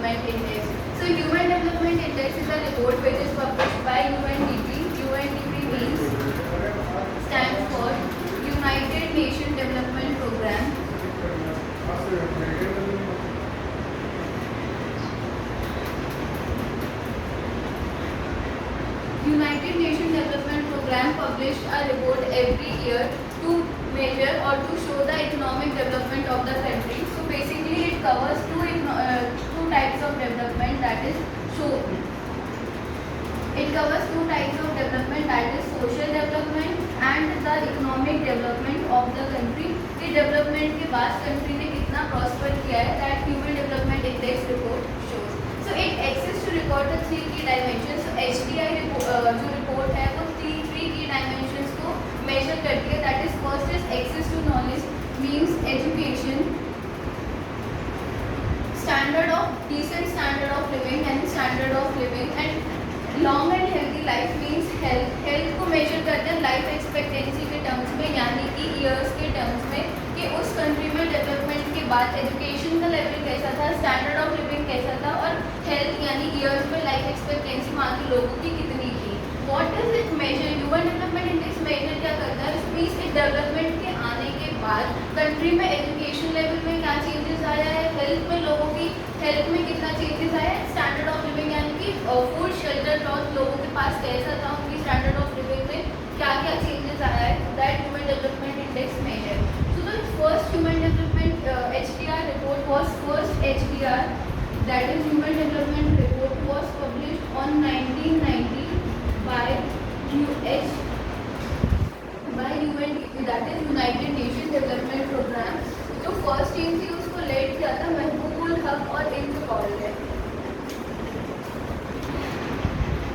Development Index. So Human Development Index is a report which is published by UNDP. UNDP means stands for United Nations Development Program. United Nations Development Program publish a report every year to measure or to show the economic development of the country. So basically it covers two types of development, that is two types of development, that is social development and the economic development of the country. कि development के बाद country ने कितना prosper किया है, that Human Development Index report shows. So it exists to record the three key dimensions. So HDI जो report है वो three key dimensions को measure करती है. That is first is access to knowledge means education, decent standard of living and standard of living, and long and healthy life means health को measure करते हैं life expectancy के terms में, यानी कि ईयर्स के टर्म्स में, कि उस कंट्री में डेवलपमेंट के बाद एजुकेशन का लेवल कैसा था, स्टैंडर्ड ऑफ लिविंग कैसा था, और हेल्थ यानी ईयर्स में लाइफ एक्सपेक्टेंसी वहाँ के लोगों की कितनी थी. What does it measure? Human development index measure क्या करता है? मीन्स इस डेवलपमेंट के आने के बाद कंट्री में एजुकेशन लेवल में क्या चेंजेस आया है, हेल्थ में लोगों की हेल्थ में कितना चेंजेस आया है, स्टैंडर्ड ऑफ लिविंग यानी कि फूड शेल्टर क्लॉथ लोगों के पास कैसा था, उनकी स्टैंडर्ड ऑफ लिविंग में क्या क्या चेंजेस आया है, that human development index major. So the first human development HDR report was first HDR, that is Human Development Report, was published on 1990 by UNDP, that is United Nations Development Program. जो first team थी उसको lead किया था महबूबुल हक और इंद्र कौल ने.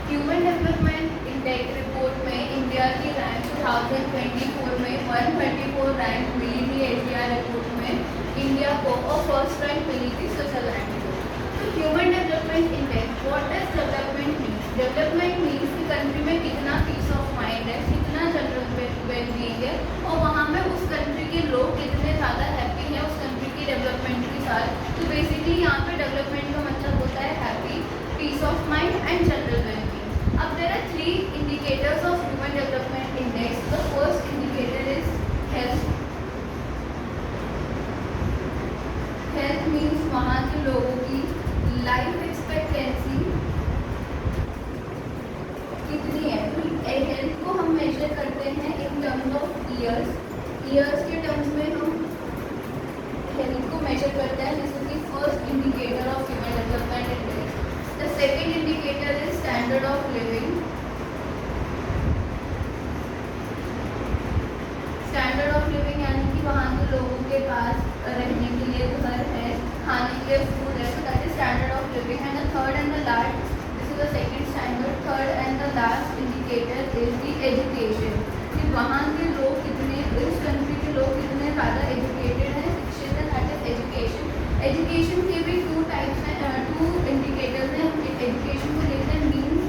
Human development index report में India की रैंक 2024 में 134 रैंक मिली थी. HDR रिपोर्ट में इंडिया को और फर्स्ट रैंक मिली थी स्विट्जरलैंड को. तो human development index, what does development means? Development means कि कंट्री में कितना पीस ऑफ माइंड है, कितना जनरल वेलबीइंग है, और वहाँ में उस कंट्री के लोग कितने ज़्यादा हैप्पी हैं उस कंट्री की डेवलपमेंट के साथ. तो बेसिकली यहाँ पे डेवलपमेंट का मतलब होता है happy, peace of mind and general wellbeing. अब there are three indicators of human development index. The first indicator is health. Health means वहाँ के लोगों की लाइफ एक्सपेक्टेंसी कितनी है. हेल्थ को हम मेजर करते हैं in terms of years. Years के टर्म्स में हम हेल्थ को मेजर करते हैं. This is the first indicator of human development index. The second indicator is standard of living. Standard of living यानी कि वहाँ के लोगों के पास रहने के लिए घर है, खाने के लिए फूड है. So that is standard of living. And the third and the last, this is the second standard. Third and the last indicator is the education. कि वहाँ के लोग कितने, इस कंट्री के लोग कितने ज़्यादा एजुकेटेड हैं, शिक्षित हैं. That is education. एजुकेशन के भी टू टाइप्स हैं, टू इंडिकेटर्स हैं. हम एजुकेशन को देखते हैं means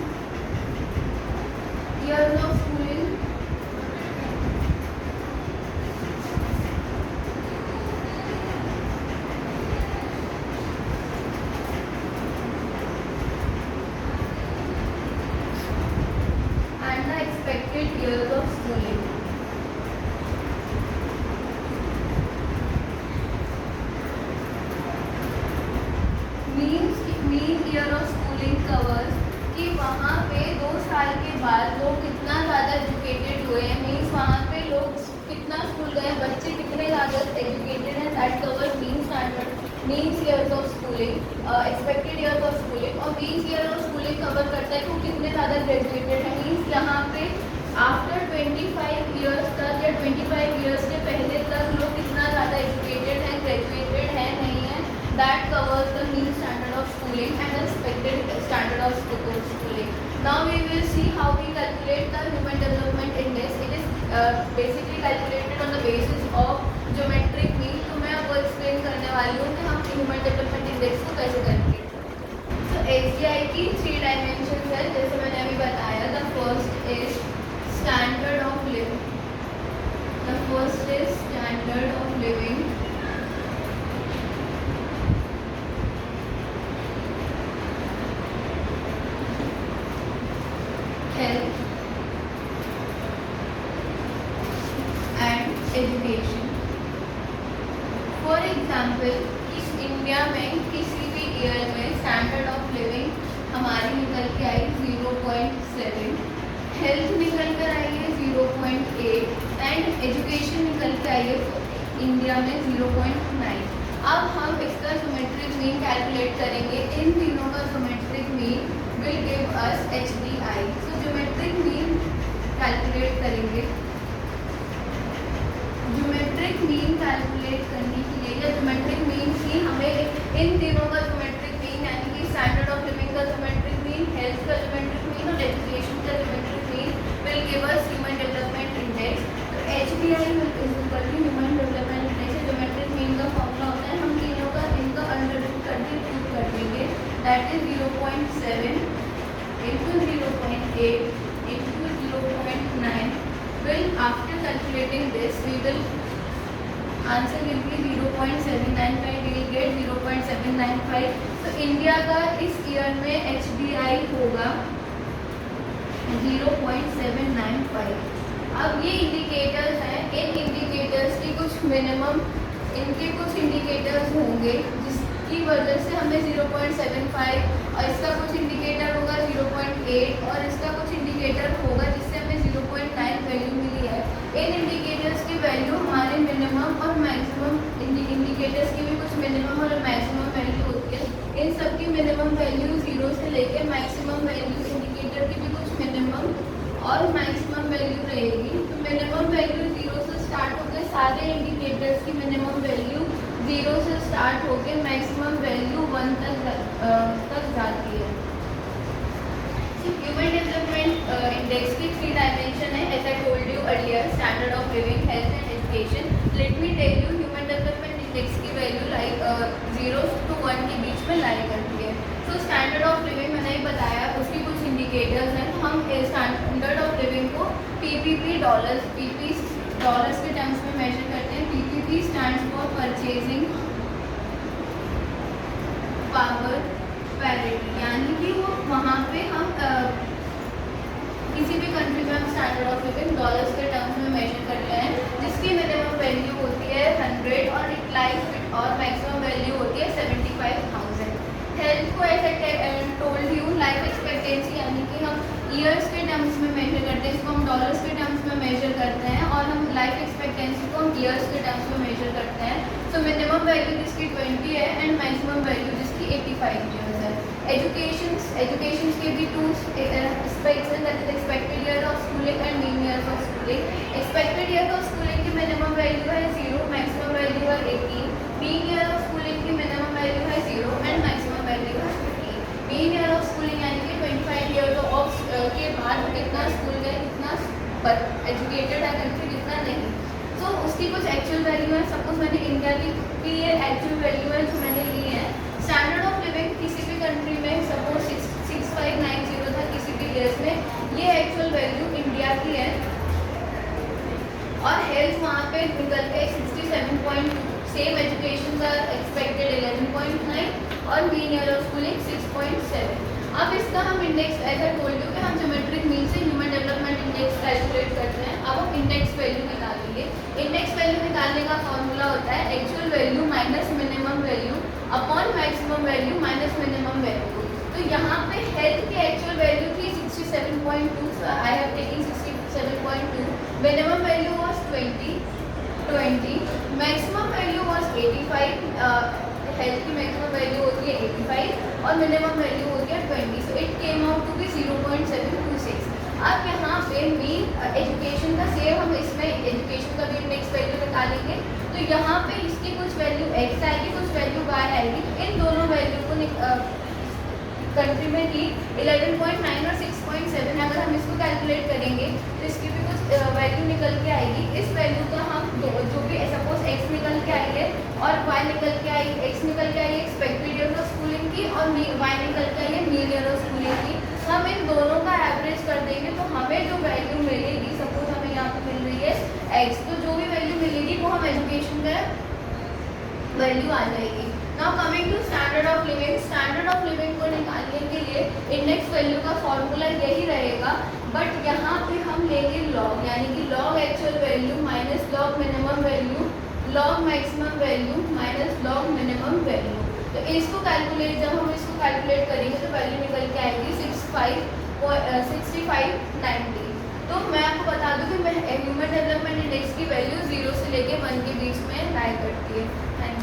years of schooling, expected years of schooling. Mean year of schooling covers कि वहाँ पे 2 साल के बाद लोग कितना ज़्यादा एजुकेटेड हुए हैं. मीन्स वहाँ पे लोग कितना स्कूल गए, बच्चे कितने ज़्यादा एजुकेटेड हैं. That cover means years of schooling, expected years of schooling. और means year of schooling cover करता है कि वो कितने ज़्यादा ग्रेजुएटेड हैं. मीन्स यहाँ पे आफ्टर 25 ईयर्स तक या 25 ईयर्स के पहले तक लोग कितना ज़्यादा एजुकेटेड हैं, ग्रेजुएटेड हैं, नहीं है. That covers the mean standard of schooling and expected standard of schooling. Now we will see how we calculate the human development index. It is basically calculated on the basis of geometric mean. तो मैं आपको explain करने वाली हूँ कि हम human development index को कैसे कैलकुलेट करें. सो HDI की 3 डायमेंशन है, जैसे मैंने अभी बताया. The first is standard of living. The first is standard of living. For example इस इंडिया में किसी भी ईयर में स्टैंडर्ड ऑफ लिविंग हमारी निकल के आई 0.7, हेल्थ निकल कर आई है 0.8 एंड एजुकेशन निकल के आई है इंडिया में 0.9। अब हम इसका ज्योमेट्रिक मीन कैलकुलेट करेंगे। इन तीनों का geometric mean will give us HDI। So geometric mean calculate करेंगे। ज्योमेट्रिक मीन कैलकुलेट करने के लिए या ज्योमेट्रिक मीन की हमें इन तीनों का ज्योमेट्रिक मीन यानी कि स्टैंडर्ड ऑफ लिविंग का ज्योमेट्रिक मीन, हेल्थ का ज्योमेट्रिक मीन और एजुकेशन का geometric mean will give us human development index. तो HDI is equal to human development index. Geometric mean का फॉर्मूला होता है, हम तीनों का इनका अंडर रूट करके प्रूव कर देंगे। That is 0.7 into 0.8 into 0.9 will after calculating this we will answer will be 0.795, we will get 0.795। तो इंडिया का इस ईयर में HDI होगा 0.795। अब ये इंडिकेटर्स हैं, इन इंडिकेटर्स की कुछ मिनिमम इनके कुछ इंडिकेटर्स होंगे जिसकी वजह से हमें 0.75 और इसका कुछ इंडिकेटर होगा 0.8 और इसका कुछ इंडिकेटर होगा जिससे हमें 0.9 वैल्यू मिली है। इन इंडिकेटर्स की वैल्यू हमारे मिनिमम और मैक्सिमम इंडिकेटर्स की भी कुछ मिनिमम और मैक्सिमम वैल्यू होती है। इन सब की मिनिमम वैल्यू 0 से लेकर मैक्सिमम वैल्यू इंडिकेटर की भी कुछ मिनिमम और मैक्सिमम वैल्यू रहेगी। तो मिनिमम वैल्यू 0 से स्टार्ट होकर सारे इंडिकेटर्स की मिनिमम वैल्यू 0 से स्टार्ट होकर मैक्सिमम वैल्यू 1 तक जाती है। ह्यूमन डेवलपमेंट इंडेक्स की 3 डायमेंशन है, as I told you earlier, standard of living, health and education. Let me tell you human development index की वैल्यू लाइक 0 to 1 के बीच में लाई करती है। तो स्टैंडर्ड ऑफ लिविंग मैंने ही बताया, उसकी कुछ इंडिकेटर्स हैं। तो हम स्टैंडर्ड ऑफ लिविंग को PPP डॉलर्स के टर्म्स में मेजर करते हैं। PPP stands for purchasing power parity, यानी कि वो वहाँ पे हम किसी भी कंट्री में हम स्टैंडर्ड ऑफ लिविंग डॉलर्स के टर्म्स में मेजर करते हैं, जिसकी मिनिमम वैल्यू होती है 100 और और मैक्सिमम वैल्यू होती है 75,000। हेल्थ को ऐसे टोल्ड यू लाइफ एक्सपेक्टेंसी यानी कि हम ईयर्स के टर्म्स में मेजर करते हैं, इसको हम डॉलर्स के टर्म्स में मेजर करते हैं और हम लाइफ एक्सपेक्टेंसी को हम ईयर्स के टर्म्स में मेजर करते हैं। तो मिनिमम वैल्यू जिसकी 20 है एंड मैक्सिमम वैल्यू जिसकी 85 ईयर्स है। एजुकेशन के भी 2 एस्पेक्ट्स हैं, that is expected year of schooling and mean years of schooling. Expected year of schooling की मिनिमम वैल्यू है 0, मैक्सिमम वैल्यू है 18। मीन ईयर ऑफ स्कूलिंग की मिनिमम वैल्यू है 0 एंड मैक्सिमम वैल्यू है 15। मीन ईयर ऑफ स्कूलिंग यानी कि 25 year of के बाद कितना स्कूल गए, कितना एजुकेटेड है कंट्री, कितना नहीं। तो उसकी कुछ एक्चुअल वैल्यू है। सपोज मैंने इंडिया की ये एक्चुअल वैल्यू है जो मैंने ली है। स्टैंडर्ड ऑफ लिविंग किसी भी कंट्री में सपोज 6590 था किसी भी ईयर्स में, ये एक्चुअल वैल्यू इंडिया की है। और हेल्थ वहाँ पे निकल के 67.2, सेम एजुकेशन का एक्सपेक्टेड 11.9 और मीन ईयर ऑफ स्कूलिंग 6.7। अब इसका हम इंडेक्स ऐसा बोल दो कि हम ज्योमेट्रिक मीन से ह्यूमन डेवलपमेंट इंडेक्स कैलकुलेट करते हैं। अब हम इंडेक्स वैल्यू निकालेंगे। इंडेक्स वैल्यू निकालने का फॉर्मूला होता है actual value minus minimum value upon maximum value minus minimum value. तो यहाँ पे हेल्थ की एक्चुअल वैल्यू थी 67.2, I have taken 67.2। Minimum value was 20, maximum value was 85। Health की मैक्सिमम वैल्यू होती है 85 और मिनिमम वैल्यू होती है 20। सो it came out to be 0.726। अब यहाँ पे मीन एजुकेशन का सेम हम इसमें एजुकेशन का भी इंडेक्स वैल्यू निकालेंगे। तो यहाँ पे इसकी कुछ वैल्यू x आएगी, कुछ वैल्यू y आएगी। इन दोनों वैल्यू को कंट्री में थी 11.9 और 6.7। अगर हम इसको कैलकुलेट करेंगे तो इसकी भी कुछ वैल्यू निकल के आएगी। इस वैल्यू का हम जो भी सपोज x निकल के आई है और y निकल के आई, x निकल के आई है एक्सपेक्टेड ईयर ऑफ स्कूलिंग की और y निकल के आई है मीन ईयर ऑफ स्कूलिंग की। हम इन दोनों का एवरेज कर देंगे तो हमें जो वैल्यू मिलेगी, सपोज हमें यहाँ पे मिल रही है x, तो जो भी वैल्यू मिलेगी वो हम एजुकेशन का वैल्यू आ जाएगी। Now coming to standard of living. Standard of living को निकालने के लिए इंडेक्स वैल्यू का फॉर्मूला यही रहेगा, बट यहाँ पे हम लेंगे लॉग, यानी कि log actual value minus log minimum value log maximum value value minus log minimum value. तो इसको कैलकुलेट, जब हम इसको कैलकुलेट करेंगे तो वैल्यू निकल के आएगी 6590। तो मैं आपको बता दूं कि ह्यूमन डेवलपमेंट इंडेक्स की वैल्यू 0 से लेके 1 के बीच में लाई करती है। Thank you.